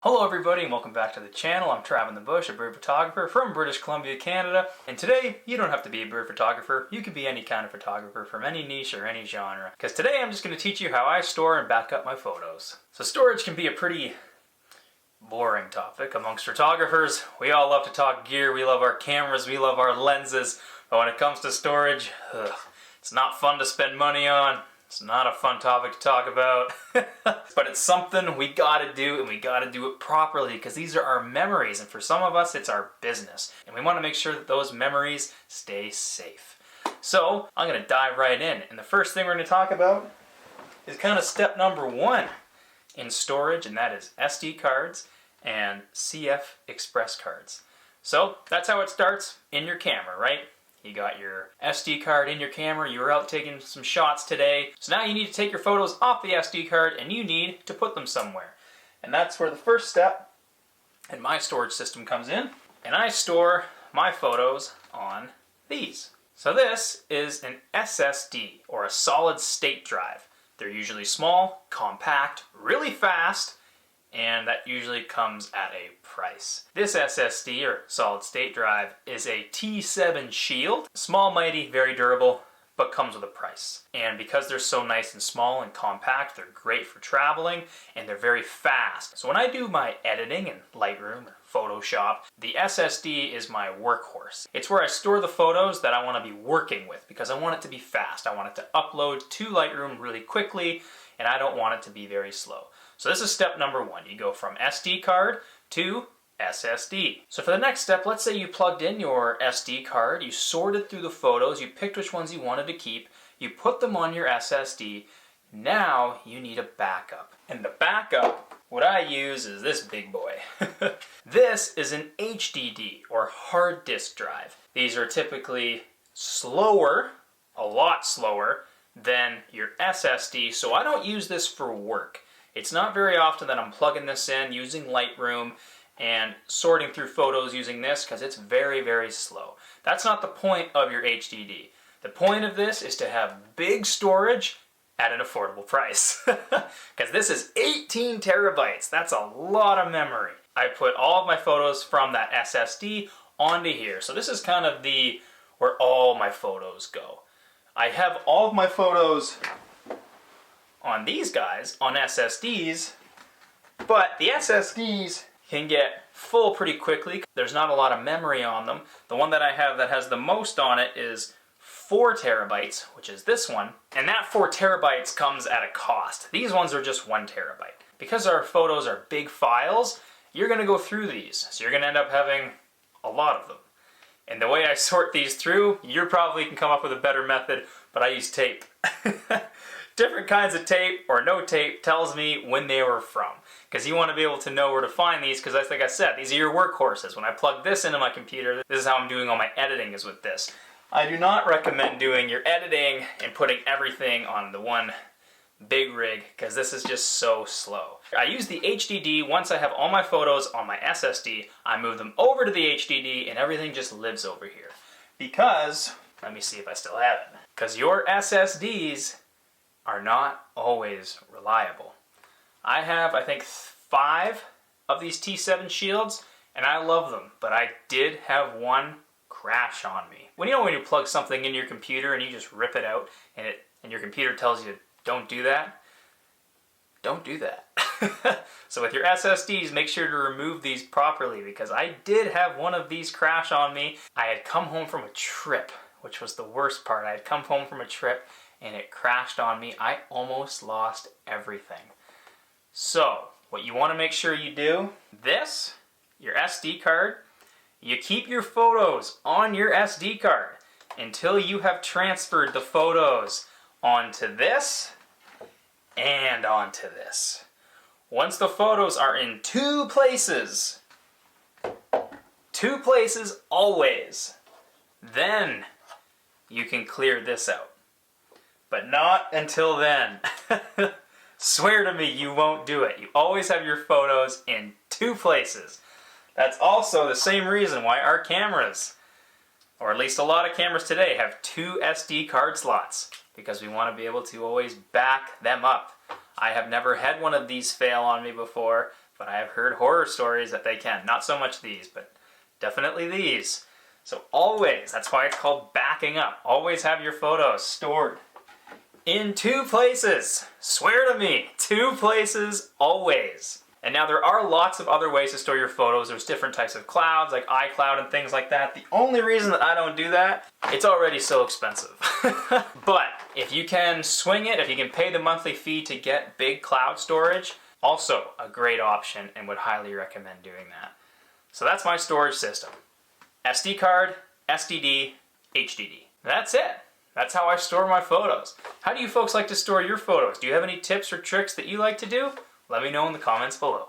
Hello everybody and welcome back to the channel. I'm Trav in the Bush, a bird photographer from British Columbia, Canada. And today, you don't have to be a bird photographer. You can be any kind of photographer from any niche or any genre. Because today I'm just going to teach you how I store and back up my photos. So storage can be a pretty boring topic amongst photographers. We all love to talk gear, we love our cameras, we love our lenses. But when it comes to storage, it's not fun to spend money on. It's not a fun topic to talk about, but it's something we gotta do, and we gotta do it properly because these are our memories, and for some of us it's our business, and we want to make sure that those memories stay safe. So I'm gonna dive right in, and the first thing we're gonna talk about is kind of step number one in storage, and that is SD cards and CF Express cards. So that's how it starts in your camera, right? You got your SD card in your camera, you were out taking some shots today, so now you need to take your photos off the SD card and you need to put them somewhere. And that's where the first step in my storage system comes in, and I store my photos on these. So this is an SSD, or a solid state drive. They're usually small, compact, really fast, and that usually comes at a price. This SSD, or solid state drive, is a T7 Shield. Small, mighty, very durable, but comes with a price. And because they're so nice and small and compact, they're great for traveling, and they're very fast. So when I do my editing in Lightroom or Photoshop, the SSD is my workhorse. It's where I store the photos that I want to be working with, because I want it to be fast. I want it to upload to Lightroom really quickly, and I don't want it to be very slow. So this is step number one. You go from SD card to SSD. So for the next step, let's say you plugged in your SD card, you sorted through the photos, you picked which ones you wanted to keep, you put them on your SSD. Now you need a backup. And the backup, what I use is this big boy. This is an HDD, or hard disk drive. These are typically slower, a lot slower, than your SSD, so I don't use this for work. It's not very often that I'm plugging this in using Lightroom and sorting through photos using this, because it's very, very slow. That's not the point of your HDD. The point of this is to have big storage at an affordable price. Because this is 18 terabytes. That's a lot of memory. I put all of my photos from that SSD onto here. So this is kind of where all my photos go. I have all of my photos on these guys, on SSDs, but the SSDs can get full pretty quickly. There's not a lot of memory on them. The one that I have that has the most on it is 4 terabytes, which is this one, and that 4 terabytes comes at a cost. These ones are just 1 terabyte. Because our photos are big files, you're going to go through these, so you're going to end up having a lot of them. And the way I sort these through, you probably can come up with a better method, but I use tape. Different kinds of tape or no tape tells me when they were from, because you want to be able to know where to find these, because like I said, these are your workhorses. When I plug this into my computer, this is how I'm doing all my editing, is with this. I do not recommend doing your editing and putting everything on the one big rig, because this is just so slow. I use the HDD. Once I have all my photos on my SSD, I move them over to the HDD and everything just lives over here. Because, let me see if I still have it, because your SSDs are not always reliable. I have, I think, 5 of these T7 Shields, and I love them, but I did have one crash on me. When you plug something in your computer and you just rip it out, and your computer tells you, don't do that, don't do that. So with your SSDs, make sure to remove these properly, because I did have one of these crash on me. I had come home from a trip, which was the worst part. I had come home from a trip and it crashed on me. I almost lost everything. So what you want to make sure you do, this, your SD card, you keep your photos on your SD card until you have transferred the photos onto this and onto this. Once the photos are in 2 places always, then you can clear this out. But not until then. Swear to me you won't do it. You always have your photos in 2 places. That's also the same reason why our cameras, or at least a lot of cameras today, have 2 SD card slots, because we want to be able to always back them up. I have never had one of these fail on me before. but I have heard horror stories that they can. Not so much these, but definitely these. So always, that's why it's called backing up. Always have your photos stored in 2 places. Swear to me, 2 places, always. And now there are lots of other ways to store your photos. There's different types of clouds, like iCloud and things like that. The only reason that I don't do that, it's already so expensive. But if you can swing it, if you can pay the monthly fee to get big cloud storage, also a great option and would highly recommend doing that. So that's my storage system. SD card, SDD, HDD. That's it. That's how I store my photos. How do you folks like to store your photos? Do you have any tips or tricks that you like to do? Let me know in the comments below.